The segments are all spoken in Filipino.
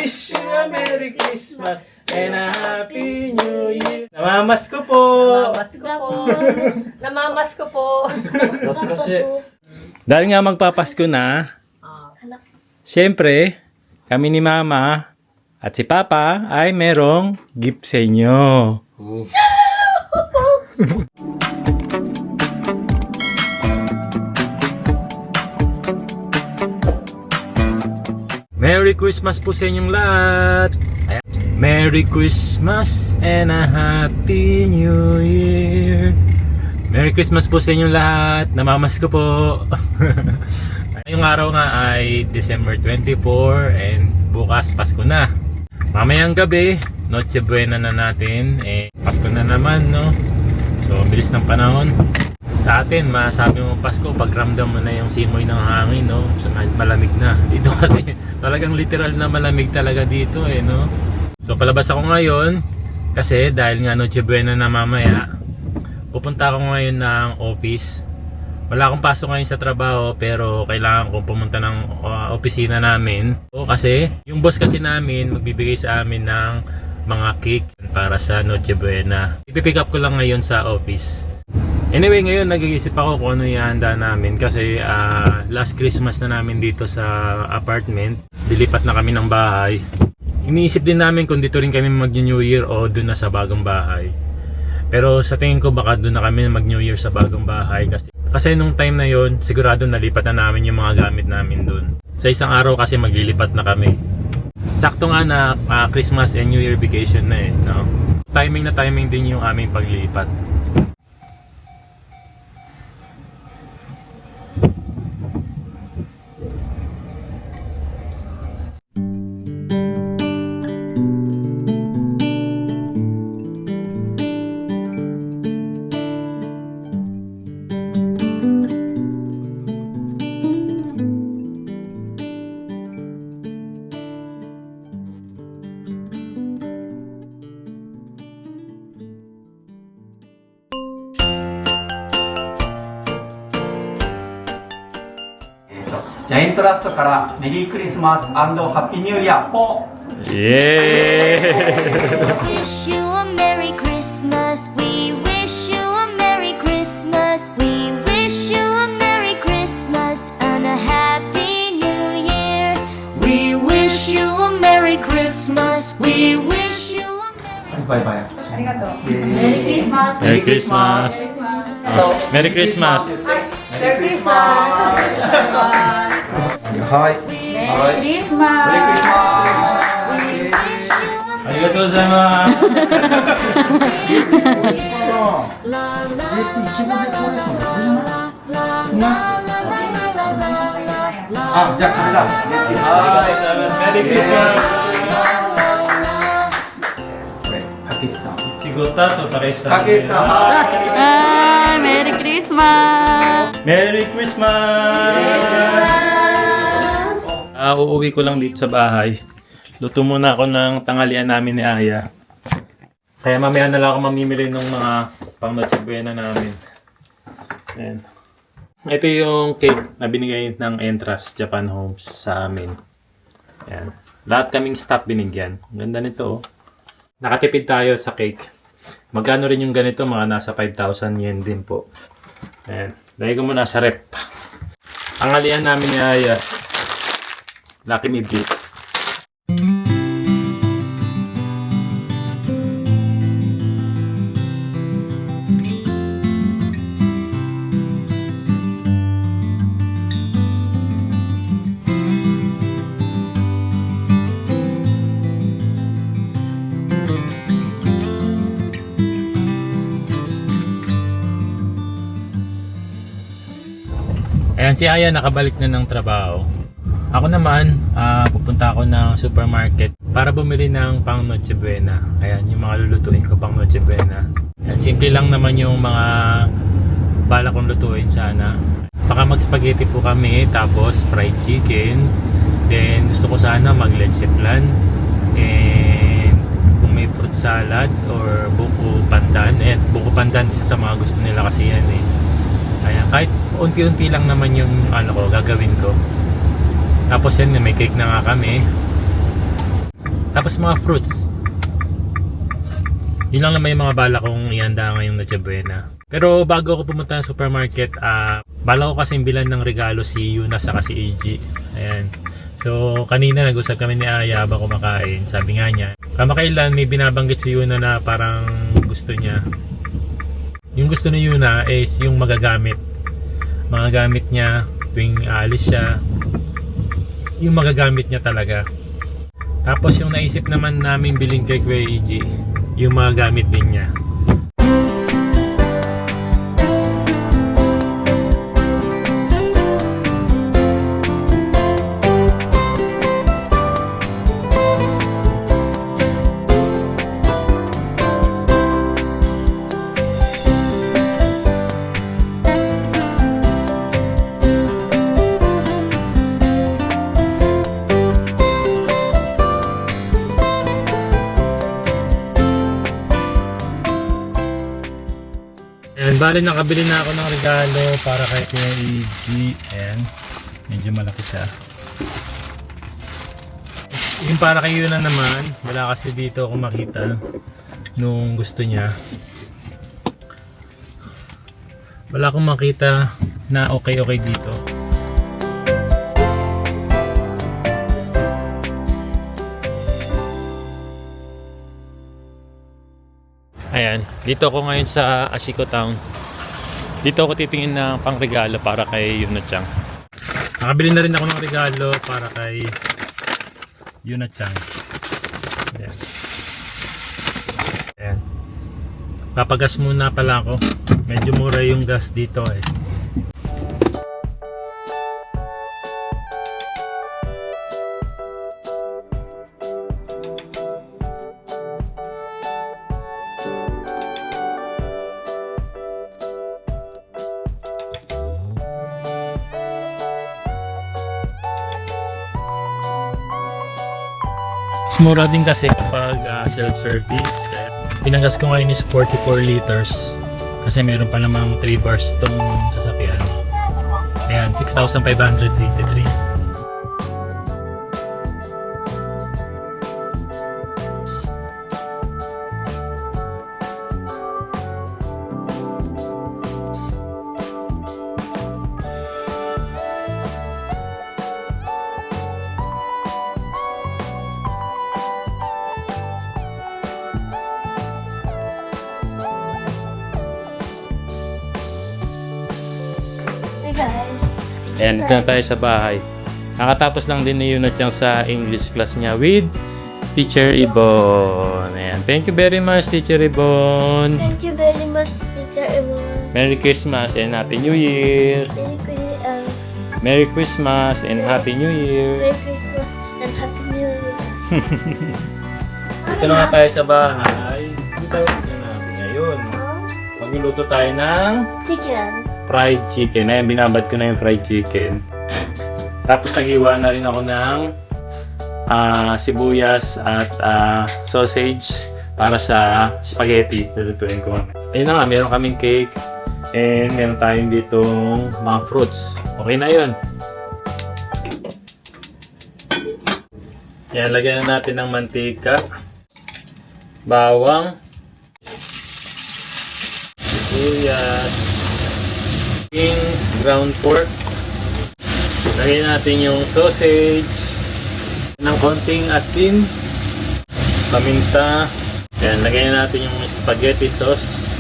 wish you a Merry Christmas and a Happy New Year. Namamas ko po. Namamas ko po. Kasi dahil nga magpapasko na, syempre, kami ni Mama at si Papa ay merong gift sa inyo. Merry Christmas po sa inyong lahat. Ayan. Merry Christmas and a Happy New Year. Merry Christmas po sa inyong lahat. Namamas ko po. Ngayong araw nga ay December 24 and bukas Pasko na. Mamayang gabi, Noche Buena na natin. Pasko na naman, no? So, bilis ng panahon. Sa atin, masabi mo Pasko, pag ramdam mo na yung simoy ng hangin, no? So, malamig na. Dito kasi, talagang literal na malamig talaga dito, no? So, palabas ako ngayon, kasi dahil nga Noche Buena na mamaya, pupunta ako ngayon ng office. Wala akong pasok ngayon sa trabaho, pero kailangan kong pumunta ng opisina namin. So, kasi, yung boss kasi namin, magbibigay sa amin ng mga cake para sa Noche Buena. Ipipick up ko lang ngayon sa office. Anyway, ngayon nag-iisip ako kung ano ihanda namin kasi last Christmas na namin dito sa apartment. Dilipat na kami ng bahay. Iniisip din namin kung dito rin kami mag-New Year o doon na sa bagong bahay. Pero sa tingin ko baka doon na kami mag-New Year sa bagong bahay kasi nung time na yon sigurado nalipat na namin yung mga gamit namin doon. Sa isang araw kasi maglilipat na kami. Sakto nga na Christmas and New Year vacation na no? Timing na timing din yung aming paglipat. Giant Trust からメリークリスマス&ハッピーニューイヤーポー Wish you a Merry Christmas. We wish you a Merry Christmas. We wish you a Merry Christmas and a Happy New Year. We wish you a Merry Christmas. We wish you a Merry バイバイ Merry Christmas. Merry Christmas. Merry Christmas. Merry Christmas. はい Merry Christmas. ありがとうございます。いちごデコレーションこれじゃないあ、じゃあこれだメリークリスマス。これ、たけしさんいちごとたけしさん。たけしさんHi, Merry Christmas. Merry Christmas. Uuwi ko lang dito sa bahay. Luto muna ako ng tanghalian namin ni Aya. Kaya mamaya na lang ako mamimili ng mga pang Noche Buena namin. Ayan. Ito yung cake na binigay ng Entrust Japan Homes sa amin. Ayan. Lahat kaming staff binigyan. Ang ganda nito, oh. Nakatipid tayo sa cake. Magkano rin yung ganito? Mga nasa 5,000 yen din po. Ayan. Lagay ko muna sa rep. Tanghalian namin ni Aya. Lucky Me Beat. Ayan, si Aya nakabalik na ng trabaho. Ako naman, pupunta ako ng supermarket para bumili ng pang Noche Buena. Ayan, yung mga lulutuin ko pang Noche Buena. Ayan, simple lang naman yung mga bala kong lutuin sana. Baka mag-spaghetti po kami, tapos fried chicken. Then gusto ko sana mag-leche flan. And kung may fruit salad or buko pandan. Buko pandan isa sa mga gusto nila kasi yan eh. Ayan, kahit unti-unti lang naman yung gagawin ko. Tapos yan, may cake na nga kami. Tapos mga fruits. Yun lang naman yung mga bala kong ihanda ngayong Noche Buena. Pero bago ako pumunta ng supermarket, bala ko kasing bilan ng regalo si Yuna saka si AG. Ayan. So kanina nag-usap kami ni Aya habang kumakain. Sabi nga niya, kamakailan may binabanggit si Yuna na parang gusto niya. Yung gusto ni Yuna is yung magagamit. Mga gamit niya tuwing aalis siya. Yung magagamit niya talaga. Tapos yung naisip naman namin biling kay Kuya AG, yung mga gamit din niya. Ayan, bali nakabili na ako ng regalo para kay Kuya AG. Ayan, medyo malaki siya. Yung para kay Yuna naman, wala kasi dito ako makita nung gusto niya. Wala akong makita na okay dito. Ayan, dito ako ngayon sa Ashiko Town. Dito ako titingin ng pangregalo para kay Yuna-chan. Nakabili na rin ako ng regalo para kay Yuna-chan. Ayan. Ayan. Papagas muna pala ako. Medyo mura yung gas dito eh. Mura din kasi kapag self-service. Kaya pinanggas ko ngayon is 44 liters. Kasi meron pa namang 3 bars tong sasakyan. Ayan, 6,583. Ayan, dito na tayo sa bahay. Nakatapos lang din ni Yuna-chan sa English class niya with Teacher Ibon. Ayan, thank you very much, Teacher Ibon. Thank you very much, Teacher Emma. Merry Christmas and Happy New Year. Merry Christmas and Happy New Year. Merry Christmas and Happy New Year. Ito na nga tayo sa bahay. Ito tayo natin ngayon. Magluluto tayo ng Chicken. fried chicken. Ayan, binabad ko na yung fried chicken. Tapos naghiwa na rin ako ng sibuyas at sausage para sa spaghetti. Lulutuin ko. Ayun na nga, meron kaming cake and meron tayong ditong mga fruits. Okay na yun. Yan, lagyan na natin ng mantika, bawang, sibuyas, ground pork. Lagyan natin yung sausage ng konting asin, paminta. Yan, lagyan natin yung spaghetti sauce.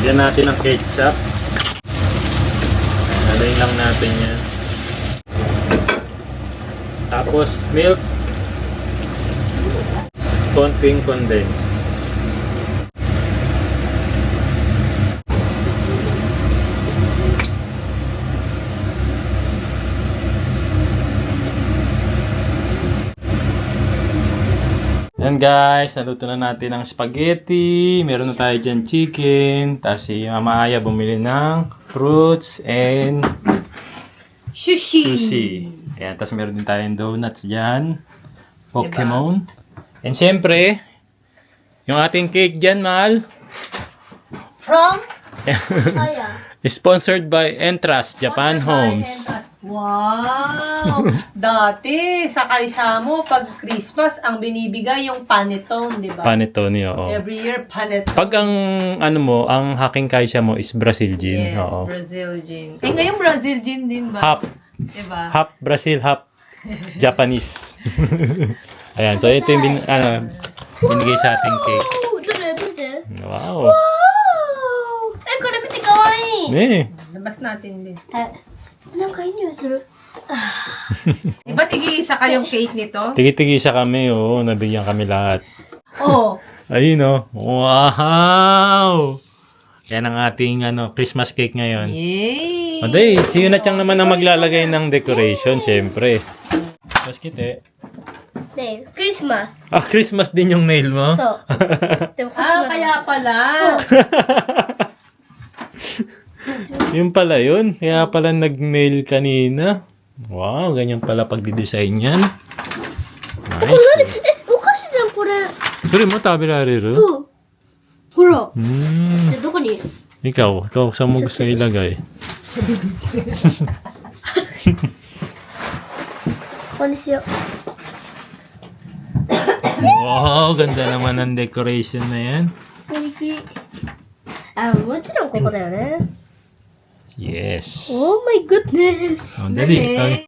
Lagyan natin ng ketchup. Lagyan lang natin yan. Tapos milk, konting condense. Yan guys, naluto na natin ang spaghetti. Meron na tayo dyan chicken. Tapos si Mama Aya bumili ng fruits and sushi. Ayan, tapos meron din tayong donuts dyan. Pokemon. And syempre, yung ating cake dyan, Mahal. From? Aya. Sponsored by Entrust Japan Homes. Wow! Dati, sa kaisamo, pag Christmas, ang binibigay yung panettone, di ba? Panettone, oo. Every year, panettone. Pag ang ano mo, ang haking kaisya mo is Brazil gin. Yes, Oo. Brazil gin. Eh, ngayon Brazil gin din ba? Half. Diba? Half Brazil, half Japanese. Ayan, so ito yung binigay sa ating cake. どれ見て。 Wow. え、これ見てかわいい。 Eh. Labas natin din. なんかいい匂いする。 Di ba tig-isa kayong cake nito? Tigi-tigisa kami, oo. Nabigyan kami lahat. Oo. Ayun, oh. Wow! Yan ang ating Christmas cake ngayon. Yay! Oday, si Yunachang naman ang maglalagay ng decoration, syempre. Mas kite. ねえ、クリスマス。 Ah, Christmas din yung nail mo? そう。でもこっち Ah, は kaya pala. Yung pala yun. Kaya pala nag-nail kanina. Wow, ganyan pala pagdidesign yan. え、 Nice. お菓子じゃん、これ。それも食べられる？そう。ほら。 Hmm. で、どこに Ikaw saan mo gusto ilagay? ここにしよう。 Wow, ganda naman ang decoration na yan. メリクリ。あ、もちろんここだよね。 Yes. Oh my goodness. Oh, dali. Dali.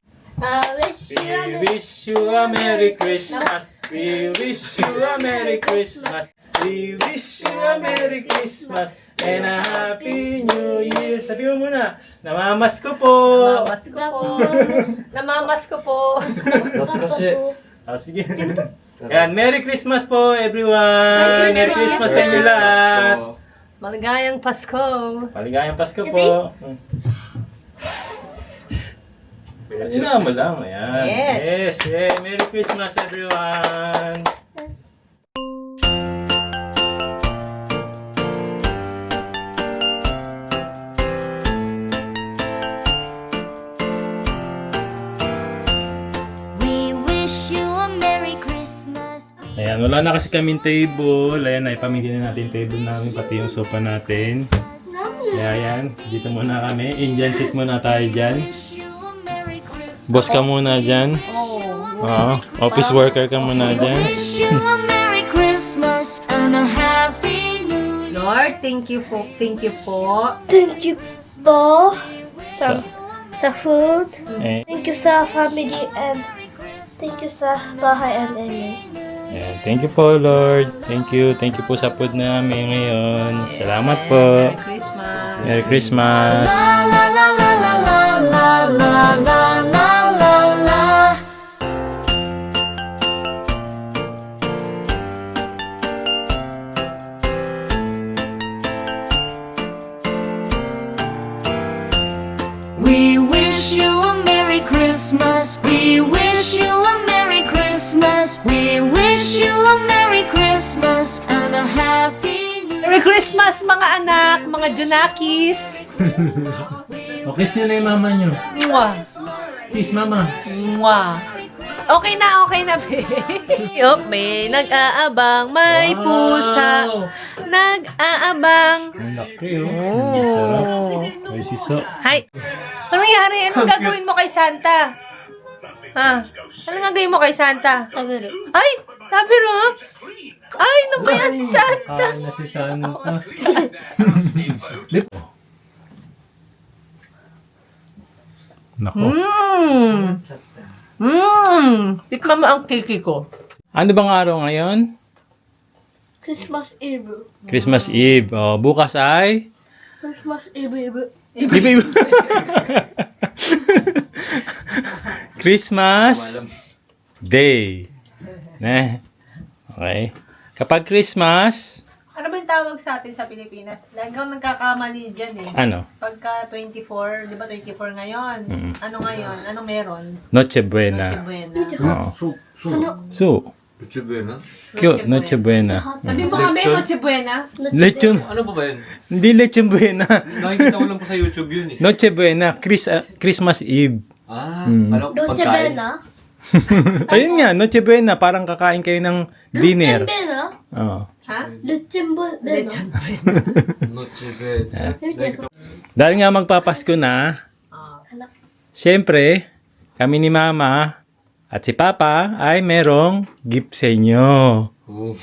Wish you a We wish you a Merry Christmas. We wish you a Merry Christmas. We wish you a Merry Christmas and a Happy New Year. Sabi mo muna, namamas ko po. Namamas ko po. Namamas ko po. Ah, sige. Yan, Merry Christmas po everyone. Merry Christmas sa inyo lahat. Maligayang Pasko. Maligayang Pasko po. Ina mo lang. Ayan. Yes. Yeah. Merry Christmas everyone. We wish you a Merry Christmas. Ayan, wala na kasi kaming table. Ayan, naipamigyan na natin yung table namin, pati yung sofa natin. Kaya ayan, dito muna kami. Indian seat muna tayo dyan. Wish you a Merry Christmas. Boss ka muna dyan. Oo. Office worker ka muna dyan. Wish you a Merry Christmas and a Happy New Year. Lord, thank you po. Thank you po. Thank you po sa food. Eh, Thank you sa family and thank you sa bahay and Amy. ayan, thank you po, Lord. Thank you. Thank you po sa food namin ngayon. Salamat po. Merry Christmas. Merry Christmas. La la la la la la la la la la la. We wish you a Merry Christmas. We wish you a Merry Christmas. We wish you a Merry Christmas and a Happy New Year. Merry Christmas mga anak, mga Junakis. O, kiss nyo na yung mama nyo. Mwah. Kiss, mama. Mwah. Okay na, be. Yup, may nag-aabang, may pusa. Nag-aabang. Ang laki, oh. Oh. Sarap. Ay, siso. Hi. Anong nangyari? Anong gagawin mo kay Santa? Ha? Anong gagawin mo kay Santa? 食べる。 Ay! Tabiro! Ay, ano ba yan si Santa? Kain na si Santa. Lip. Nako. Tikman mo ang kiki ko. Ano bang araw ngayon? Christmas Eve. Christmas Eve. Oh, bukas ay? Christmas Eve. Iba. Christmas Day. Okay. Kapag Christmas, Ano ba yung tawag sa atin sa Pilipinas? Lagi akong nagkakamali dyan eh. ano? Pagka 24, di ba 24 ngayon? Mm. Ano ngayon? Ano meron? Noche Buena. Noche Buena. Oo. Ano? So, Noche Buena? Noche Buena. Sabi mo kami, Noche Buena. Lechon. Ano ba ba yan? Hindi Lechon Buena. Nakikita ko lang po sa YouTube yun eh. Noche Buena. Christmas Eve. Ah, Mm. alam ko Noche pagkain. Buena? Ayun nga, Noche Buena. Parang kakain kayo ng dinner. Luchen Buena? Oo. Ha? Luchen Buena? Lechon. Noche Buena. Dahil nga magpapasko na, Ah. syempre, kami ni Mama at si Papa ay merong gift sa inyo. Oh.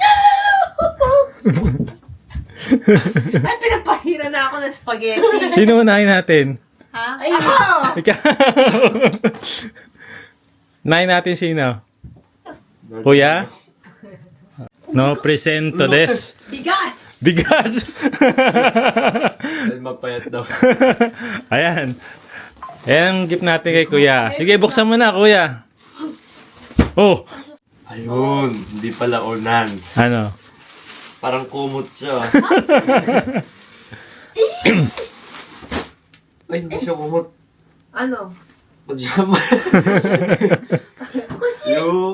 Ay, pinapahira na ako ng spaghetti. Sino unahin natin? Ha? Ako! Ikaw. Unahin natin sino? Kuya? No presento des. Bigas! Bigas! Dahil mapayat daw. Ayan. Ayan ang gift natin kay Kuya. Sige, buksan mo na, Kuya. Oh, Ayun, hindi pala unan. ano? Parang kumot siya. Ay, hindi siya kumot. Ano? Pajama.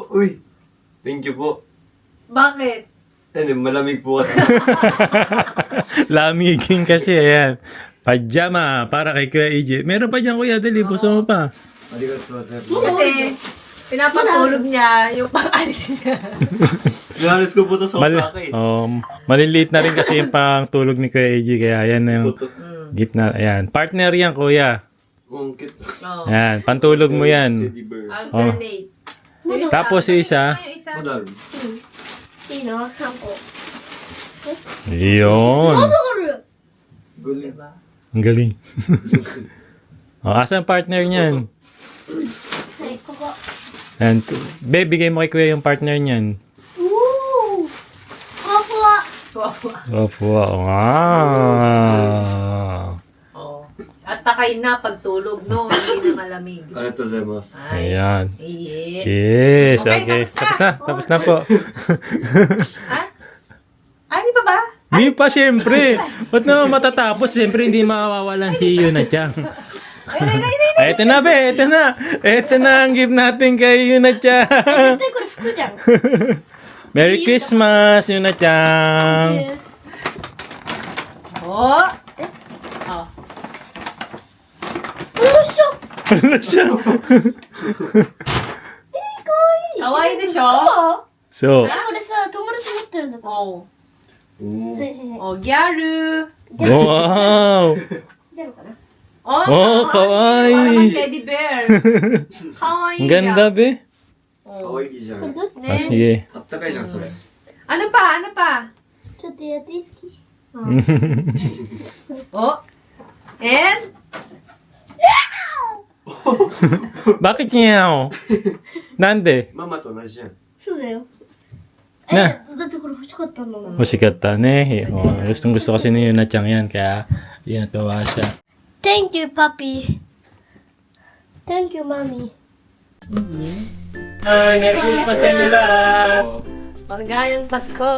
Uy. Thank you po. Bakit? Ano, malamig po kasi. Lamigin kasi, ayan. Pajama para kay Kuya EJ. Meron pa dyan, Kuya. Dali, buksan mo pa. Arigatou, sir. Kasi, pinapatulog niya yung pang-alis niya. Nilalis ko po ito sa Osaka eh. Maliliit na rin kasi yung pang tulog ni Kuya EJ. Kaya ayan na yung Puto. gift na. Ayan. Partner yan, Kuya. Ang cute. Oh. Ayan. Pantulog mo yan. Teddy bear. Alternate. Yung isa, Tapos yung isa. yung isa. Madami. Sino? Sampo. Yun. Galing. Ang galing. Asan ang partner niyan? Ay, kuko. Ayan. Bigay mo kay Kuya yung partner niyan. Woo! Kuko. Wow. Ah. Oh. At takay na pagtulog, no? Hindi na malamig. Arigatou gozaimasu. Ayan. Yeah. Yes. Okay, Okay. tapos na. Tapos na po. Ay, di ba ba? Hindi pa, siyempre. Ba't naman matatapos? Siyempre, hindi mawawalan si Yuna Chang. Ito na, be. Ito na. Ito na ang gift natin kay Yuna Chang. 絶対これ服じゃん。 Merry Christmas, Yuna Chang. Oh. Oh. Ano siya? Kawaii deしょ? So, これさ、友達持ってるんだから。 Oh. Oh. Oh, gyaru. wow. 出るかな Oh, Oh, kawaii. Parang teddy bear. Kawaii Ang ganda, yan. be. Oh. Kawaiiじゃん。これどっち Ah, sige. あったかいじゃん、それ。 Ano pa? Ano pa? ちょっとやっていい好き Oh. And? Bakit niya? Nande? ママと同じじゃん。そうだよ。なだってこれ欲しかったんだもん。 Musikata ne. Oh, gustong gusto kasi ni Yuna Chang yan. Kaya, yan, tuwa siya. Thank you, Papi. Thank you, Mommy. Merry Christmas sa inyo lahat! Maligayang Pasko.